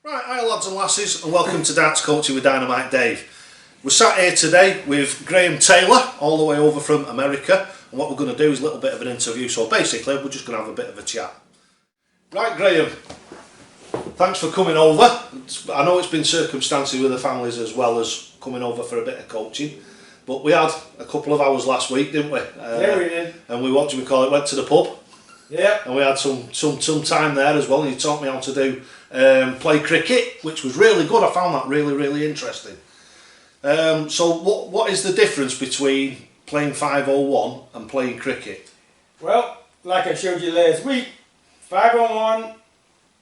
Right, hi lads and lasses, and welcome to Darts Coaching with Dynamite Dave. We're sat here today with Graham Taylor, all the way over from America, and what we're going to do is a little bit of an interview, so basically we're just going to have a bit of a chat. Right Graham, thanks for coming over. I know it's been circumstances with the families as well as coming over for a bit of coaching, but we had a couple of hours last week, didn't we? Yeah, we did. And we, what do we call it, went to the pub. Yeah. And we had some time there as well, and you taught me how to do play cricket, which was really good. I found that really interesting. So what is the difference between playing 501 and playing cricket? Well, like I showed you last week, 501,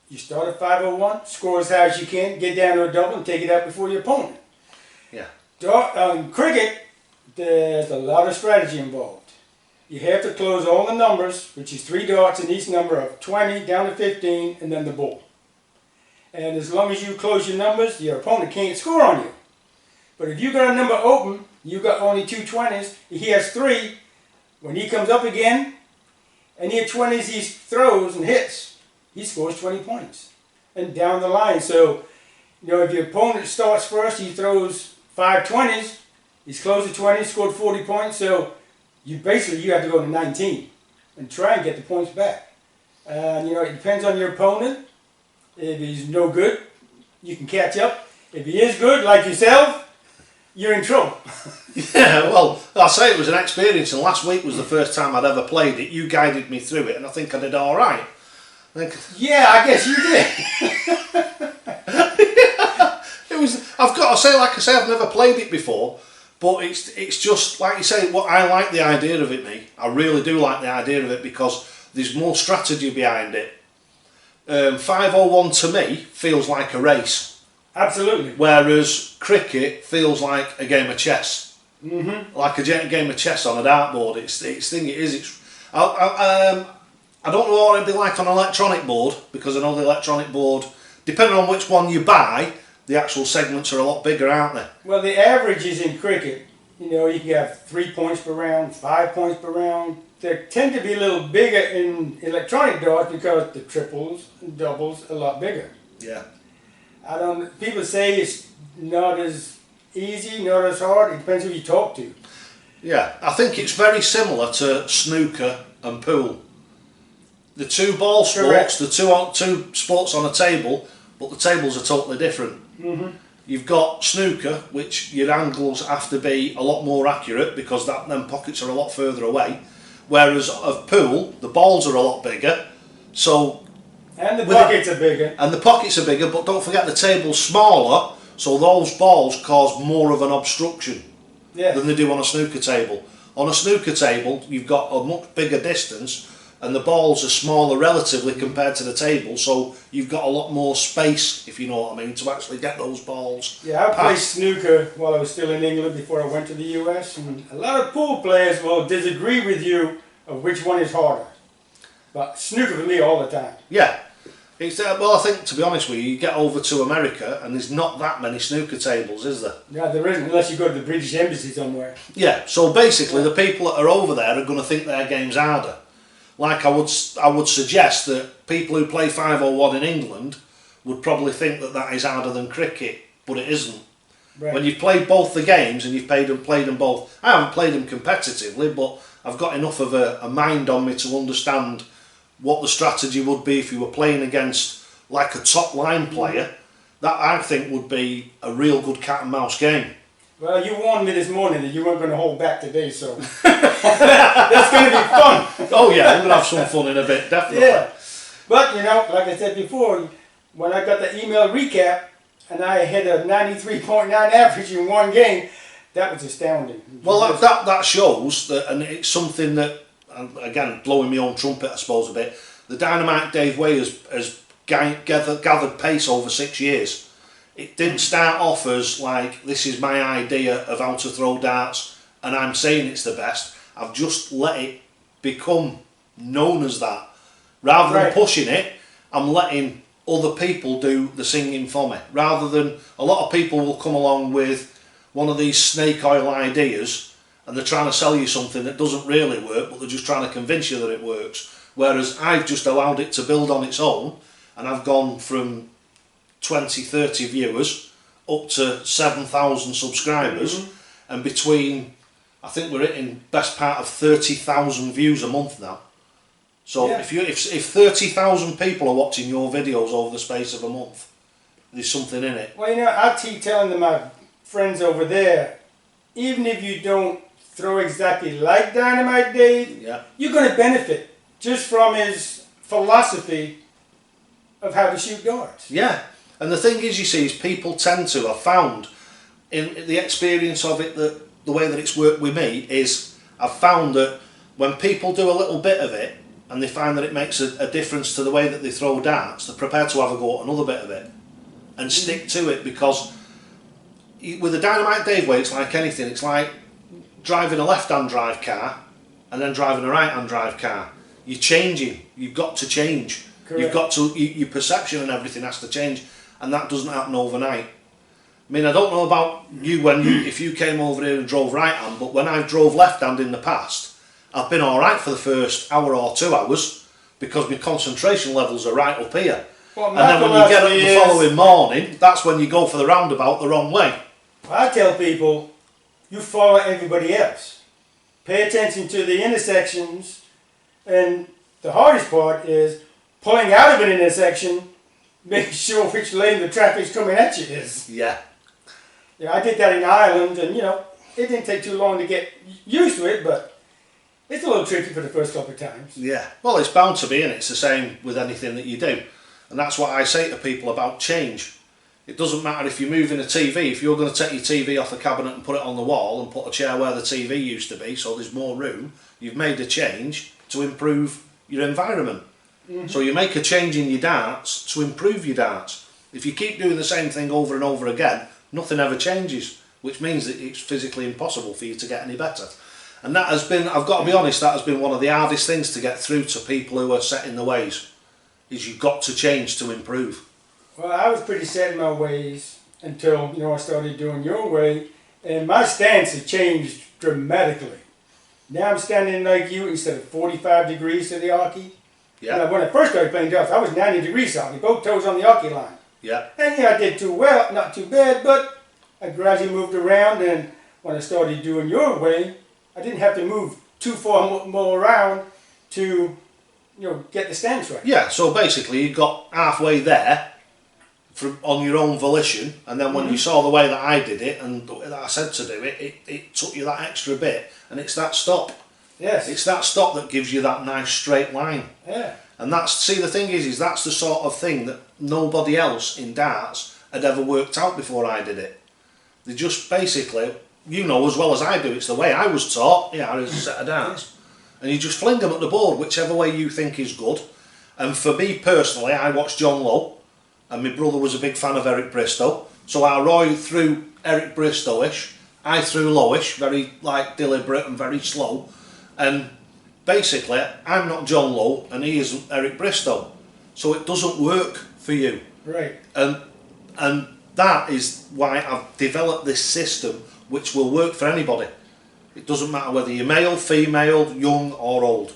you start at 501, score as high as you can, get down to a double and take it out before your opponent. Yeah. Cricket, there's a lot of strategy involved. You have to close all the numbers, which is 3 dots in each number of 20 down to 15, and then the ball. And as long as you close your numbers, your opponent can't score on you. But if you got a number open, you got only 2 20s, he has 3. When he comes up again, any 20s he throws and hits, he scores 20 points. And down the line. So, if your opponent starts first, he throws 5 20s, he's closed to 20, scored 40 points, so you have to go to 19 and try and get the points back. And it depends on your opponent. If he's no good, you can catch up. If he is good, like yourself, you're in trouble. Yeah, well, I say it was an experience, and last week was the first time I'd ever played it. You guided me through it, and I think I did all right. Yeah, I guess you did. It was. I've got to say, like I say, I've never played it before, but it's just like you say. What I like the idea of it, me. I really do like the idea of it because there's more strategy behind it. 501 to me feels like a race. Absolutely. Whereas cricket feels like a game of chess. Mm-hmm. Like a game of chess on a dartboard. I don't know what it'd be like on an electronic board, because I know the electronic board, depending on which one you buy, the actual segments are a lot bigger, aren't they? Well, the averages in cricket, you can have 3 points per round, 5 points per round. They tend to be a little bigger in electronic darts because the triples and doubles are a lot bigger. Yeah. People say it's not as easy, not as hard. It depends who you talk to. Yeah, I think it's very similar to snooker and pool. The two ball sports, the two sports on a table, but the tables are totally different. Mm-hmm. You've got snooker, which your angles have to be a lot more accurate because them pockets are a lot further away. Whereas of pool, the balls are a lot bigger, and the pockets are bigger. And the pockets are bigger, but don't forget the table's smaller, so those balls cause more of an obstruction than they do on a snooker table. On a snooker table, you've got a much bigger distance, and the balls are smaller relatively compared to the table, so you've got a lot more space, if you know what I mean, to actually get those balls. Yeah, I played snooker while I was still in England before I went to the US, and a lot of pool players will disagree with you of which one is harder. But snooker for me all the time. Yeah. Well, I think, to be honest with you get over to America and there's not that many snooker tables, is there? Yeah, there isn't, unless you go to the British Embassy somewhere. Yeah, so basically the people that are over there are going to think their game's harder. Like I would suggest that people who play 501 in England would probably think that is harder than cricket, but it isn't. Right. When you've played both the games and you've played them both, I haven't played them competitively, but I've got enough of a mind on me to understand what the strategy would be if you were playing against like a top line player. That I think would be a real good cat and mouse game. Well, you warned me this morning that you weren't going to hold back today, so that's going to be fun. Oh yeah, we're going to have some fun in a bit, definitely. Yeah, but like I said before, when I got the email recap and I had a 93.9 average in one game, that was astounding. Well, that shows that, and it's something that, again, blowing my own trumpet, I suppose, a bit. The Dynamite Dave way has gathered pace over 6 years. It didn't start off as like, this is my idea of how to throw darts and I'm saying it's the best. I've just let it become known as that. Rather than pushing it, I'm letting other people do the singing for me. Rather than, a lot of people will come along with one of these snake oil ideas and they're trying to sell you something that doesn't really work, but they're just trying to convince you that it works. Whereas I've just allowed it to build on its own, and I've gone from 20, 30 viewers up to 7,000 subscribers, and between, I think we're hitting best part of 30,000 views a month now. So Yeah. if 30,000 people are watching your videos over the space of a month, there's something in it. Well, you know, I keep telling my friends over there, even if you don't throw exactly like Dynamite Dave, Yeah. you're going to benefit just from his philosophy of how to shoot darts. Yeah. And the thing is, you see, is people tend to have found in the experience of it, that the way that it's worked with me is I've found that when people do a little bit of it and they find that it makes a difference to the way that they throw darts, they're prepared to have a go at another bit of it and stick to it, because with the Dynamite Dave way, it's like anything. It's like driving a left-hand drive car and then driving a right-hand drive car. You're changing. You've got to change. Correct. You've got to, your perception and everything has to change, and that doesn't happen overnight. I mean, I don't know about you if you came over here and drove right-hand, but when I drove left-hand in the past, I've been all right for the first hour or 2 hours because my concentration levels are right up here. Well, And then when you get up the following morning, that's when you go for the roundabout the wrong way. I tell people, you follow everybody else. Pay attention to the intersections, and the hardest part is pulling out of an intersection, making sure which lane the traffic's coming at you is. Yeah. Yeah, I did that in Ireland, and you know, it didn't take too long to get used to it, but it's a little tricky for the first couple of times. Yeah. Well, it's bound to be, and it's the same with anything that you do. And that's what I say to people about change. It doesn't matter if you're moving a TV, if you're going to take your TV off the cabinet and put it on the wall and put a chair where the TV used to be so there's more room, you've made a change to improve your environment. So you make a change in your darts to improve your darts. If you keep doing the same thing over and over again, nothing ever changes, which means that it's physically impossible for you to get any better. And that has been, I've got to be honest, that has been one of the hardest things to get through to people who are set in their ways, is you've got to change to improve. Well, I was pretty set in my ways until, you know, I started doing your way, and my stance has changed dramatically. Now I'm standing like you instead of 45 degrees to the hockey. Yeah. When I first started playing darts, I was 90 degrees hockey, both toes on the hockey line. Yeah. And yeah, I did too well, not too bad, but I gradually moved around, and when I started doing your way, I didn't have to move too far more around to, you know, get the stance right. Yeah, so basically you got halfway there on your own volition, and then when you saw the way that I did it and that I said to do it, it took you that extra bit, and it's that stop. Yes. It's that stop that gives you that nice straight line. Yeah. And that's, see, the thing is that's the sort of thing that nobody else in darts had ever worked out before I did it. They just basically, you know as well as I do, it's the way I was taught. Yeah, there's a set of darts. And you just fling them at the board, whichever way you think is good. And for me personally, I watched John Lowe, and my brother was a big fan of Eric Bristow. So Roy threw Eric Bristow-ish, I threw lowish, very like deliberate and very slow. And basically, I'm not John Lowe, and he isn't Eric Bristow. So it doesn't work for you. Right. And that is why I've developed this system which will work for anybody. It doesn't matter whether you're male, female, young or old.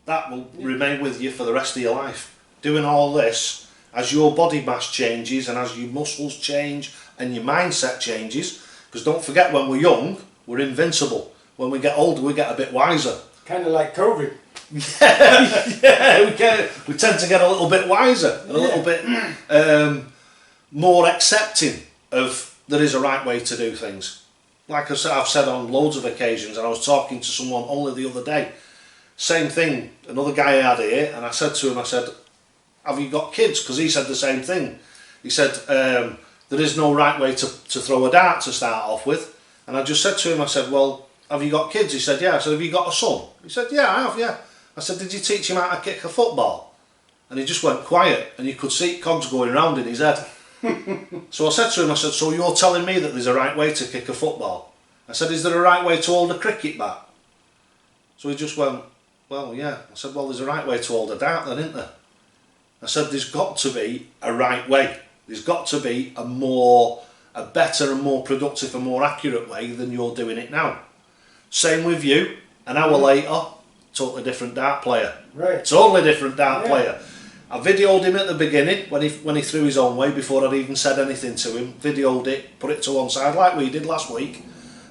That will remain with you for the rest of your life. Doing all this, as your body mass changes and as your muscles change and your mindset changes, because don't forget, when we're young, we're invincible. When we get older, we get a bit wiser. Kind of like COVID. Yeah, we tend to get a little bit wiser, a little bit more accepting of there is a right way to do things. Like I've said on loads of occasions, and I was talking to someone only the other day, same thing, another guy I had here, and I said to him, I said, have you got kids? Because he said the same thing. He said, there is no right way to throw a dart to start off with. And I just said to him, I said, well, have you got kids? He said, yeah. I said, have you got a son? He said, yeah, I have, yeah. I said, did you teach him how to kick a football? And he just went quiet, and you could see cogs going round in his head. So I said to him, I said, so you're telling me that there's a right way to kick a football? I said, is there a right way to hold a cricket bat? So he just went, well, yeah. I said, well, there's a right way to hold a dart then, isn't there? I said, there's got to be a right way. There's got to be a better and more productive and more accurate way than you're doing it now. Same with you. An hour later, totally different dart player. Right. Totally different dart player. I videoed him at the beginning when he threw his own way before I'd even said anything to him. Videoed it, put it to one side like we did last week.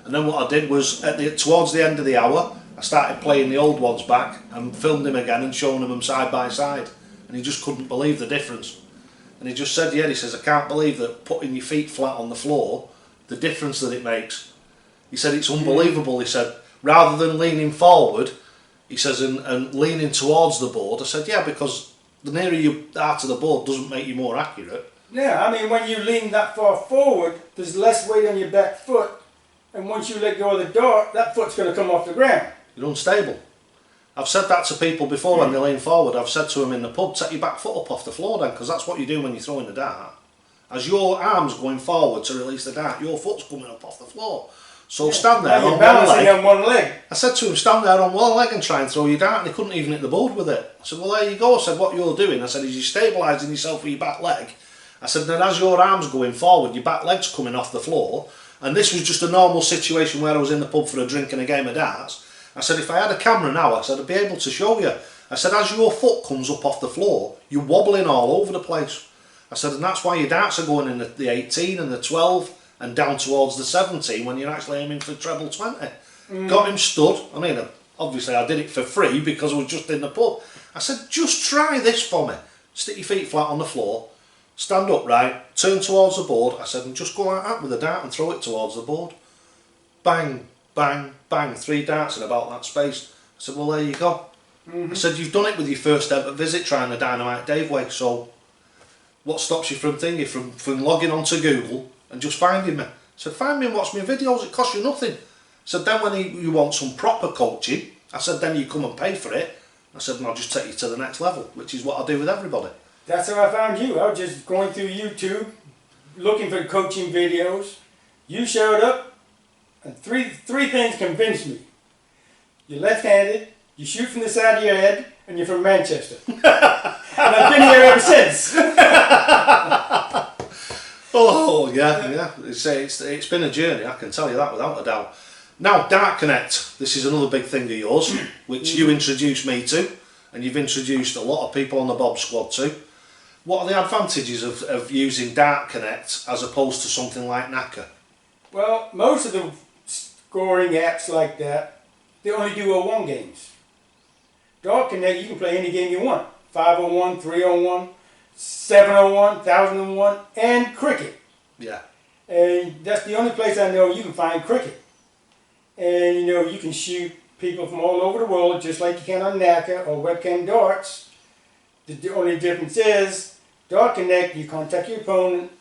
And then what I did was, towards the end of the hour, I started playing the old ones back and filmed him again and showing them side by side. And he just couldn't believe the difference. And he just said, yeah, he says, I can't believe that putting your feet flat on the floor, the difference that it makes. He said, it's unbelievable. He said, rather than leaning forward, he says, and leaning towards the board. I said, yeah, because the nearer you are to the board doesn't make you more accurate. Yeah, I mean, when you lean that far forward, there's less weight on your back foot. And once you let go of the dart, that foot's going to come off the ground. You're unstable. I've said that to people before when they lean forward. I've said to them in the pub, take your back foot up off the floor then, because that's what you do when you're throwing the dart. As your arm's going forward to release the dart, your foot's coming up off the floor. So stand there on one leg. I said to him, stand there on one leg and try and throw your dart, and he couldn't even hit the board with it. I said, well, there you go. I said, what you're doing, I said, is you're stabilising yourself with your back leg. I said, then as your arm's going forward, your back leg's coming off the floor. And this was just a normal situation where I was in the pub for a drink and a game of darts. I said, if I had a camera now, I said, I'd be able to show you. I said, as your foot comes up off the floor, you're wobbling all over the place. I said, and that's why your darts are going in the 18 and the 12 and down towards the 17 when you're actually aiming for treble 20. Got him stood. I mean, obviously I did it for free because I was just in the pub. I said, just try this for me. Stick your feet flat on the floor, stand upright, turn towards the board. I said, and just go like that with the dart and throw it towards the board. Bang, bang, bang, 3 darts in about that space. I said, well, there you go. I said, you've done it with your first ever visit trying the Dynamite Dave way, so what stops you from logging onto Google and just finding me? I said, find me and watch my videos, it costs you nothing. I said, then when you want some proper coaching, I said, then you come and pay for it. I said, and I'll just take you to the next level, which is what I do with everybody. That's how I found you. I was just going through YouTube, looking for coaching videos. You showed up, and three things convinced me. You're left-handed, you shoot from the side of your head, and you're from Manchester. And I've been here ever since. Oh, yeah. It's been a journey, I can tell you that without a doubt. Now, Dart Connect, this is another big thing of yours, which you introduced me to, and you've introduced a lot of people on the Bob Squad to. What are the advantages of using Dart Connect as opposed to something like Knacker? Well, most of the scoring apps like that, they only do 01 games. Dart Connect, you can play any game you want. 501, 301, 701, 1001, and cricket. Yeah. And that's the only place I know you can find cricket. And you know, you can shoot people from all over the world just like you can on Knacker or webcam darts. The only difference is, Dart Connect, you contact your opponent,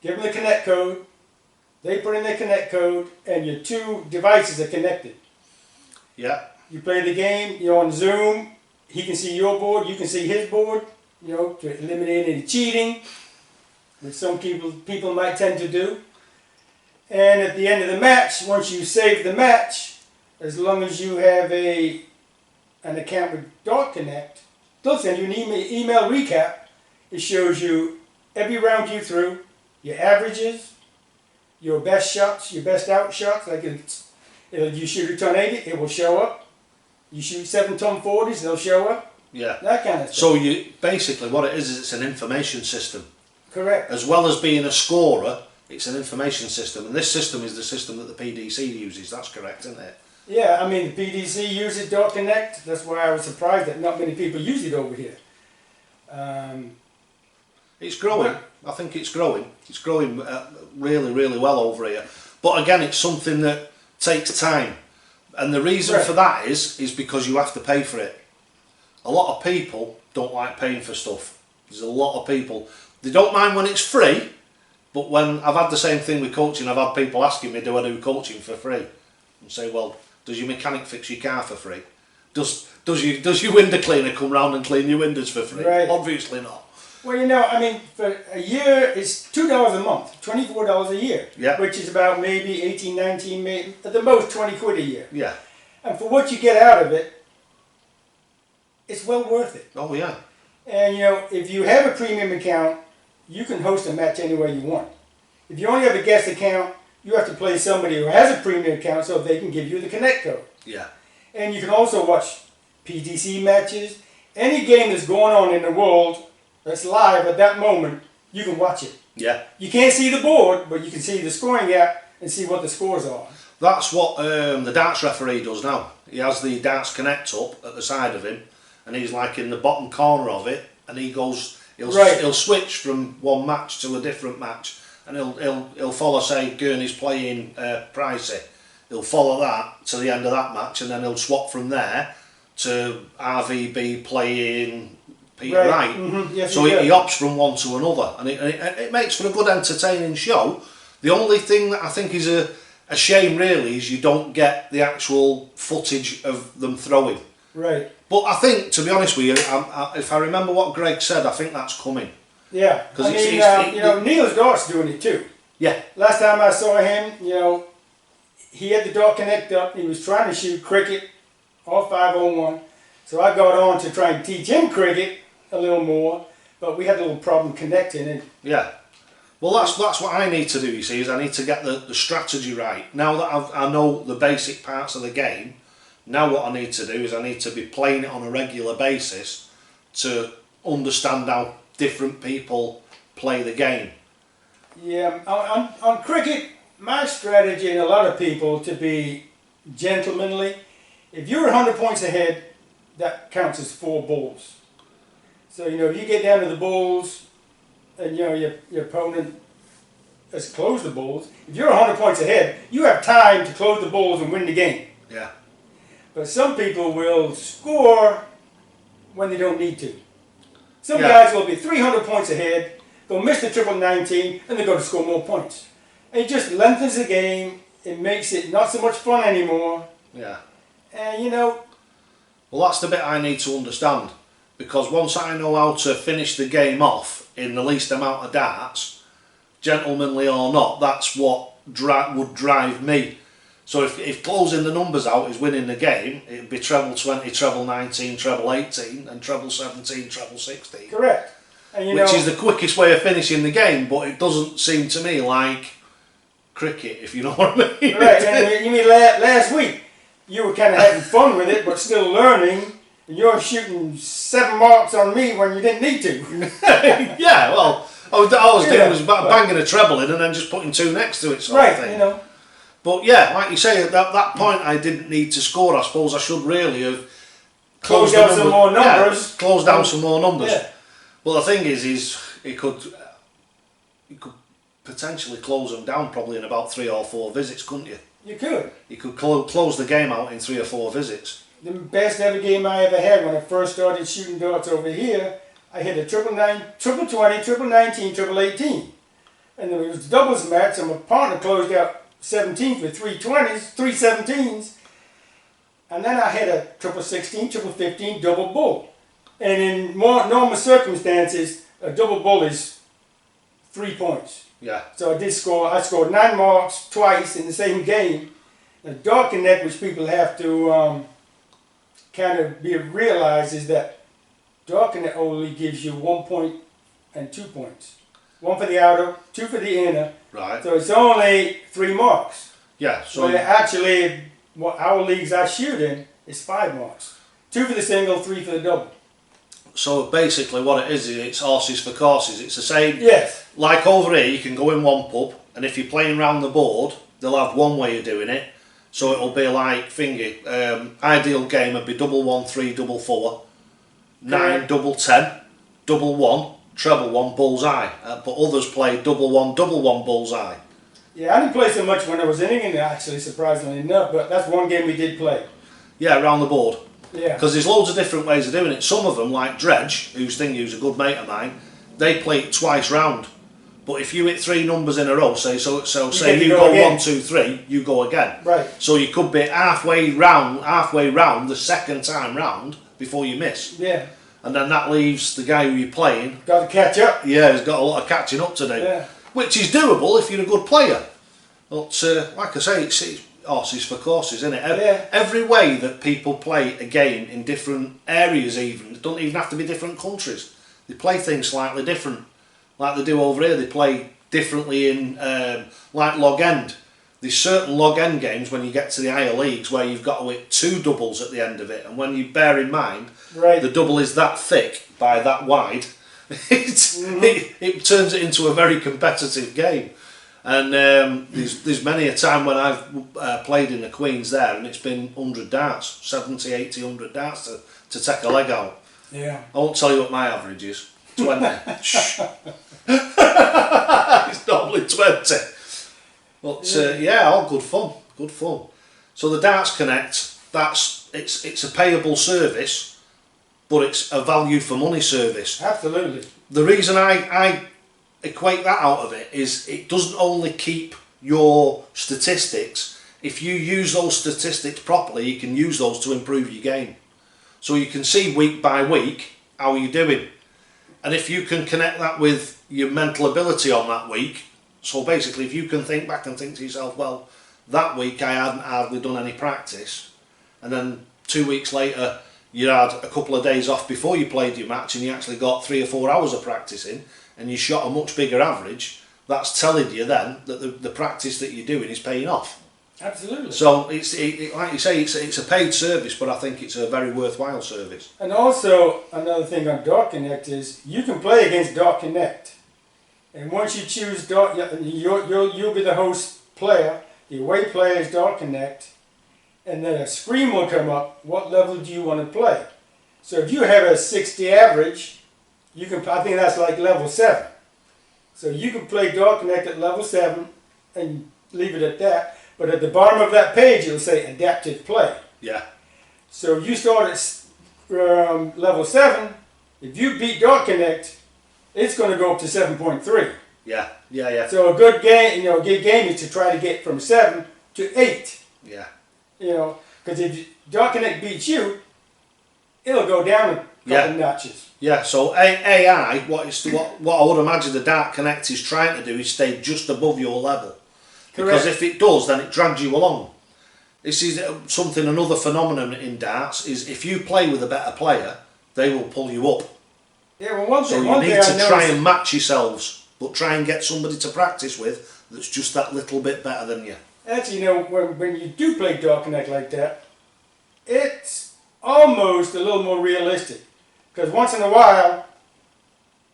give them the connect code, they put in their connect code, and your 2 devices are connected. Yeah. You play the game, you're on Zoom, he can see your board, you can see his board, you know, to eliminate any cheating, which some people might tend to do. And at the end of the match, once you save the match, as long as you have an account with Dart Connect, they'll send you an email recap. It shows you every round you threw, your averages, your best shots, your best out shots. Like you shoot a ton 80, it will show up. You shoot 7 ton 40s, they'll show up. Yeah. That kind of stuff. So basically what it is it's an information system. Correct. As well as being a scorer, it's an information system. And this system is the system that the PDC uses. That's correct, isn't it? Yeah, I mean, the PDC uses Dart Connect. That's why I was surprised that not many people use it over here. It's growing. I think it's growing. It's growing really, really well over here. But again, it's something that takes time. And the reason for that is because you have to pay for it. A lot of people don't like paying for stuff. There's a lot of people. They don't mind when it's free, but when I've had the same thing with coaching, I've had people asking me, do I do coaching for free? And say, well, does your mechanic fix your car for free? Does your window cleaner come round and clean your windows for free? Right. Obviously not. Well, you know, I mean, for a year, it's $2 a month, $24 a year. Yeah. Which is about maybe 18, 19, maybe, at the most 20 quid a year. Yeah. And for what you get out of it, it's well worth it. Oh, yeah. And, you know, if you have a premium account, you can host a match anywhere you want. If you only have a guest account, you have to play somebody who has a premium account so they can give you the connect code. Yeah. And you can also watch PDC matches, any game that's going on in the world that's live at that moment, you can watch it. Yeah. You can't see the board, but you can see the scoring gap and see what the scores are. That's what the darts referee does now. He has the darts connect up at the side of him, and he's like in the bottom corner of it, and he goes, he'll switch from one match to a different match, and he'll follow, say, Gurney's playing Pricey. He'll follow that to the end of that match, and then he'll swap from there to RVB playing Peter Wright. Mm-hmm. Yes, so he opts from one to another, and it makes for a good entertaining show. The only thing that I think is a shame really is you don't get the actual footage of them throwing. Right. But I think, to be honest with you, if I remember what Greg said, I think that's coming. Yeah. I mean, Neil's dart's doing it too. Yeah. Last time I saw him, he had the dart connect up. He was trying to shoot cricket, all 501. So I got on to try and teach him cricket a little more, but we had a little problem connecting it. Yeah. Well, that's what I need to do, you see, is I need to get the strategy right. Now that I know the basic parts of the game, now what I need to do is I need to be playing it on a regular basis to understand how different people play the game. Yeah, on cricket, my strategy and a lot of people to be gentlemanly, if you're 100 points ahead, that counts as 4 balls. So, if you get down to the balls, and your opponent has closed the balls. If you're 100 points ahead, you have time to close the balls and win the game. Yeah. But some people will score when they don't need to. Some guys will be 300 points ahead, they'll miss the triple 19, and they're going to score more points. And it just lengthens the game. It makes it not so much fun anymore. Yeah. And well, that's the bit I need to understand, because once I know how to finish the game off in the least amount of darts, gentlemanly or not, that's what would drive me. So if closing the numbers out is winning the game, it'd be treble 20, treble 19, treble 18, and treble 17, treble 16. Correct. And which is the quickest way of finishing the game, but it doesn't seem to me like cricket, if you know what I mean. Right, and you mean last week, you were kind of having fun with it, but still learning. You're shooting 7 marks on me when you didn't need to. Yeah, well, all I was doing was banging a treble in and then just putting 2 next to it, sort of thing. But yeah, like you say, at that point I didn't need to score. I suppose I should really have closed down some more numbers. Yeah, closed down some more numbers. Yeah. Well, the thing is he could potentially close them down probably in about 3 or 4 visits, couldn't you? You could. You could close the game out in 3 or 4 visits. The best ever game I ever had when I first started shooting darts over here, I hit a triple 20, triple 19, triple 18. And there was a doubles match, and my partner closed out 17th with 3 20s, 3 17s. And then I hit a triple 16, triple 15, double bull. And in more normal circumstances, a double bull is 3 points. Yeah. So I scored 9 marks twice in the same game. The dart connect, which people have to kind of realize, is that dart connect only gives you 1 point and 2 points. 1 for the outer, 2 for the inner. Right. So it's only 3 marks. Yeah. So actually, what our leagues I shoot in is 5 marks. 2 for the single, 3 for the double. So basically what it is it's horses for courses. It's the same. Yes. Like over here, you can go in one pub, and if you're playing round the board, they'll have one way of doing it. So it'll be like ideal game would be double 1, 3, double 4, 9, double 10, double 1, treble 1, bullseye. But others play double 1, bullseye. Yeah, I didn't play so much when I was in England, actually, surprisingly enough. But that's one game we did play. Yeah, round the board. Yeah. Because there's loads of different ways of doing it. Some of them, like Dredge, who's a good mate of mine, they play it twice round. But if you hit 3 numbers in a row, say you go 1, 2, 3, you go again. Right. So you could be halfway round the second time round before you miss. Yeah. And then that leaves the guy who you're playing. Got to catch up. Yeah, he's got a lot of catching up to do. Yeah. Which is doable if you're a good player. But like I say, it's horses for courses, isn't it? Yeah. Every way that people play a game in different areas, even it don't even have to be different countries. They play things slightly different, like they do over here. They play differently in like Log End. there's certain log end games when you get to the higher leagues where you've got to hit 2 doubles at the end of it, and when you bear in mind the double is that thick by that wide, it turns it into a very competitive game. And there's many a time when I've played in the Queens there, and it's been 100 darts, 70, 80, 100 darts to take a leg out. Yeah. I won't tell you what my average is. 20. Shh. It's normally 20. But yeah, all good fun. Good fun. So the Darts Connect, it's a payable service, but it's a value for money service. Absolutely. The reason I equate that out of it is it doesn't only keep your statistics. If you use those statistics properly, you can use those to improve your game. So you can see week by week how you're doing. And if you can connect that with your mental ability on that week, so basically if you can think back and think to yourself, well, that week I hadn't hardly done any practice, and then 2 weeks later you had a couple of days off before you played your match and you actually got 3 or 4 hours of practice in, and you shot a much bigger average, that's telling you then that the practice that you're doing is paying off. Absolutely. So it's like you say, it's a paid service, but I think it's a very worthwhile service. And also another thing on Dart Connect is you can play against Dart Connect, and once you choose Dart, you'll be the host player. The away player is Dart Connect, and then a screen will come up. What level do you want to play? So if you have a 60 average, you can. I think that's like level 7. So you can play Dart Connect at level 7 and leave it at that. But at the bottom of that page, it'll say adaptive play. Yeah. So you start at level 7. If you beat Dart Connect, it's going to go up to 7.3. Yeah. Yeah. Yeah. So a good game, good game is to try to get from 7 to 8. Yeah. Because if Dart Connect beats you, it'll go down a couple notches. Yeah. So AI, what I would imagine the Dart Connect is trying to do is stay just above your level. Because Correct. if it does, then it drags you along. This is another phenomenon in darts, is if you play with a better player, they will pull you up. Yeah, well, So you need to try and match yourselves, but try and get somebody to practice with that's just that little bit better than you. Actually, when you do play Dart Connect like that, it's almost a little more realistic. Because once in a while,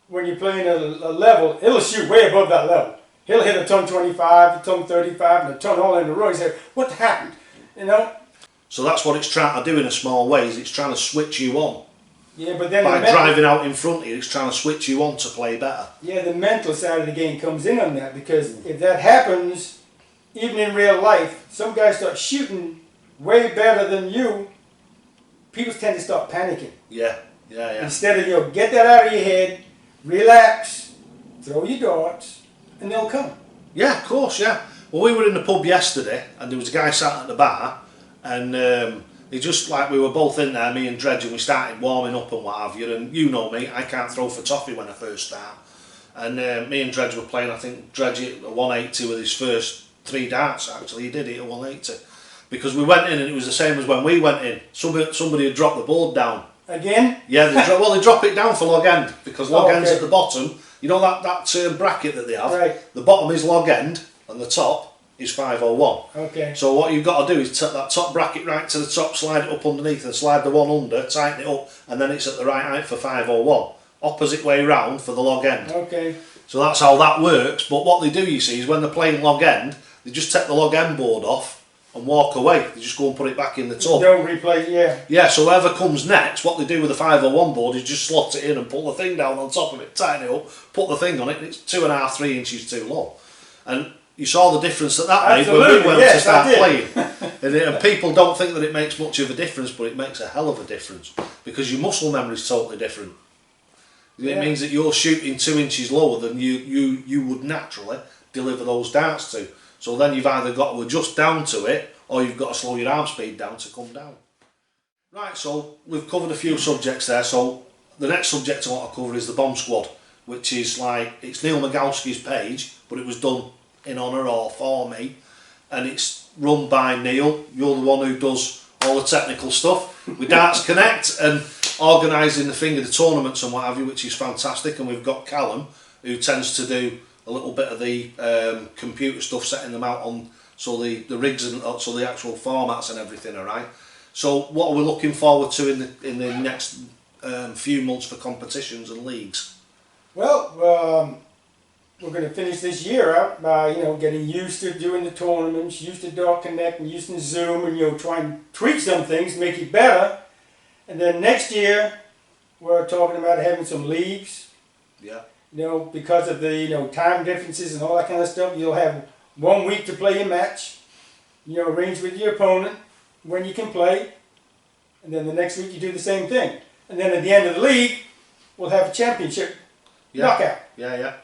when you're playing at a level, it'll shoot way above that level. He'll hit a ton 25, a ton 35, and a ton all in a row. He said, what happened? So that's what it's trying to do in a small way, is it's trying to switch you on. Yeah, but then by driving out in front of you, it's trying to switch you on to play better. Yeah, the mental side of the game comes in on that, because if that happens, even in real life, some guys start shooting way better than you, people tend to start panicking. Yeah, yeah, yeah. Instead of, get that out of your head, relax, throw your darts, and they'll come. Yeah, of course, yeah. Well, we were in the pub yesterday, and there was a guy sat at the bar, and he just, like, we were both in there, me and Dredge, and we started warming up and what have you, and you know me, I can't throw for toffee when I first start. And me and Dredge were playing, I think Dredge hit a 180 with his first 3 darts, actually, he did hit a 180. Because we went in and it was the same as when we went in. Somebody had dropped the board down. Again? Yeah, they drop it down for log end, because log end's at the bottom. You know that bracket that they have? Right. The bottom is log end and the top is 501. Okay. So what you've got to do is take that top bracket right to the top, slide it up underneath and slide the one under, tighten it up, and then it's at the right height for 501. Opposite way round for the log end. Okay. So that's how that works, but what they do, you see, is when they're playing log end, they just take the log end board off and walk away. They just go and put it back in the tub. Don't replay, yeah. Yeah, so whoever comes next, what they do with the 501 board is just slot it in and pull the thing down on top of it, tighten it up, put the thing on it, and it's 2.5, 3 inches too low. And you saw the difference that made when we went to start playing. And people don't think that it makes much of a difference, but it makes a hell of a difference, because your muscle memory is totally different. It means that you're shooting 2 inches lower than you would naturally deliver those darts to. So then you've either got to adjust down to it, or you've got to slow your arm speed down to come down. Right, so we've covered a few subjects there. So the next subject I want to cover is the Bomb Squad, which is like, it's Neil Migalski's page, but it was done in honour or for me, and it's run by Neil. You're the one who does all the technical stuff with Darts Connect and organising the thing of the tournaments and what have you, which is fantastic. And we've got Callum, who tends to do a little bit of the computer stuff, setting them out on so the rigs and so the actual formats and everything are right. So what are we looking forward to in the next few months for competitions and leagues? Well, we're going to finish this year out by, getting used to doing the tournaments, used to Dot Connect and using Zoom, and, try and tweak some things to make it better. And then next year, we're talking about having some leagues. Yeah. Because of the, time differences and all that kind of stuff, you'll have 1 week to play your match. Arrange with your opponent when you can play. And then the next week you do the same thing. And then at the end of the league, we'll have a championship knockout. Yeah.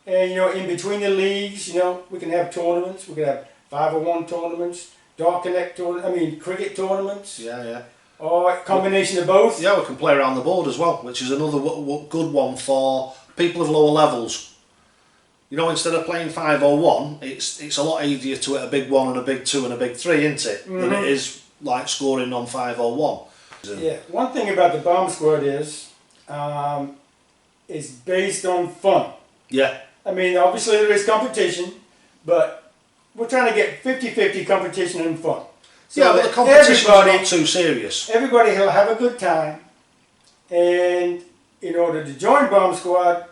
And in between the leagues, we can have tournaments. We can have 501 tournaments, Dot Connect tournaments, cricket tournaments. Yeah. Or a combination of both. Yeah, we can play around the board as well, which is another good one for people of lower levels. Instead of playing 501, it's a lot easier to hit a big 1 and a big 2 and a big 3, isn't it? Than it is like scoring on 501. Yeah, one thing about the bomb squad is it's based on fun. Yeah. Obviously there is competition, but we're trying to get 50-50 competition and fun. So yeah, but the competition's not too serious. Everybody will have a good time, and in order to join Bomb Squad,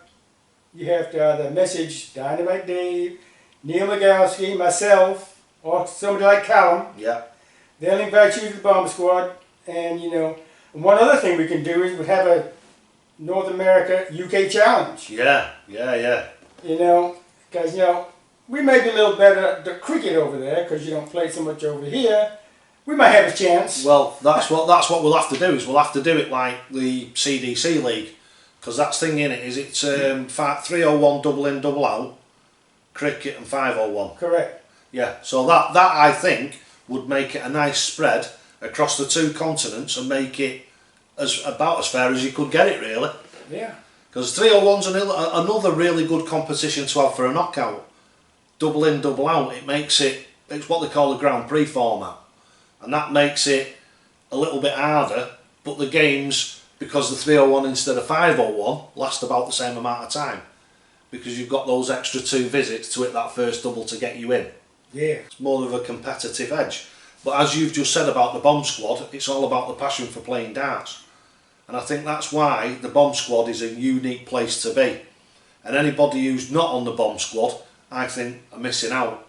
you have to either message Dynamite Dave, Neil Legowski, myself, or somebody like Callum. Yeah. They'll invite you to the Bomb Squad, and one other thing we can do is we have a North America UK challenge. Yeah. Because we may be a little better at the cricket over there because you don't play so much over here. We might have a chance. Well, that's what we'll have to do. We'll have to do it like the CDC league, because that's thing in it is it's 301 double in double out, cricket and 501. Correct. Yeah. So that I think would make it a nice spread across the 2 continents and make it about as fair as you could get it, really. Yeah. Because 301's another really good competition to have for a knockout. Double in, double out. It's what they call a Grand Prix format. And that makes it a little bit harder, but the games, because the 301 instead of 501, last about the same amount of time. Because you've got those extra 2 visits to hit that first double to get you in. Yeah. It's more of a competitive edge. But as you've just said about the bomb squad, it's all about the passion for playing darts. And I think that's why the bomb squad is a unique place to be. And anybody who's not on the bomb squad, I think, are missing out.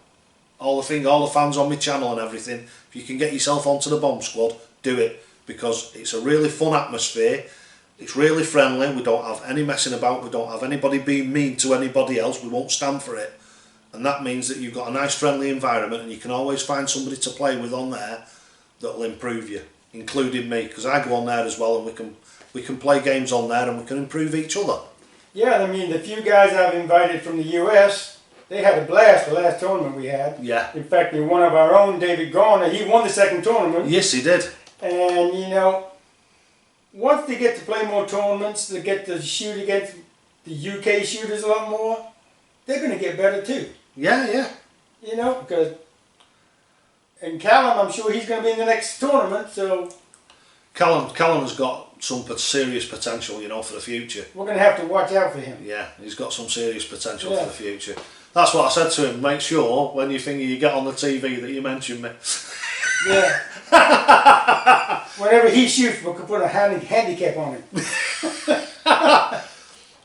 All the fans on my channel and everything, if you can get yourself onto the bomb squad, do it. Because it's a really fun atmosphere. It's really friendly. We don't have any messing about. We don't have anybody being mean to anybody else. We won't stand for it. And that means that you've got a nice friendly environment, and you can always find somebody to play with on there that'll improve you, including me, because I go on there as well, and we can play games on there and we can improve each other. Yeah, the few guys I've invited from the US, they had a blast the last tournament we had. Yeah. In fact, one of our own, David Garner, he won the second tournament. Yes, he did. And once they get to play more tournaments, they get to shoot against the UK shooters a lot more, they're going to get better too. Yeah. Because, and Callum, I'm sure he's going to be in the next tournament, so. Callum has got some serious potential, for the future. We're going to have to watch out for him. Yeah, he's got some serious potential for the future. That's what I said to him, make sure when you get on the TV that you mention me. Yeah. Whenever he shoots, we can put a handicap on him.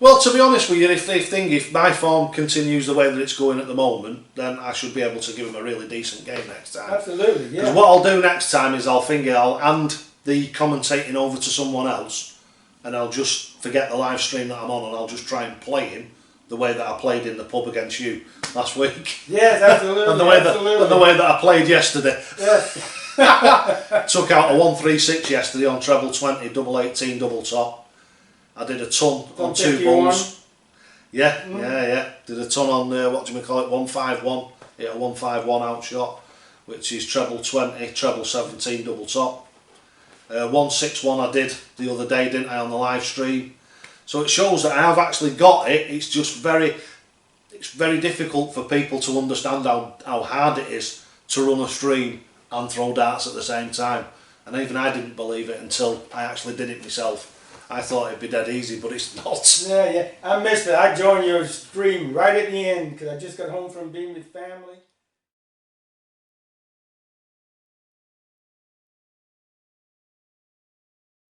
Well, to be honest with you, if my form continues the way that it's going at the moment, then I should be able to give him a really decent game next time. Absolutely, yeah. Because what I'll do next time is I'll hand the commentating over to someone else, and I'll just forget the live stream that I'm on, and I'll just try and play him the way that I played in the pub against you last week. Yes, absolutely. and the way that I played yesterday. Yes. Took out a 136 yesterday on treble 20, double 18, double top. I did a ton on 2 balls. Yeah. Did a ton on 151. Hit a 151 out shot, which is treble 20, treble 17, double top. 161 I did the other day, didn't I, on the live stream? So it shows that I have actually got it. It's just very difficult for people to understand how hard it is to run a stream and throw darts at the same time. And even I didn't believe it until I actually did it myself. I thought it'd be dead easy, but it's not. Yeah. I missed it. I joined your stream right at the end because I just got home from being with family.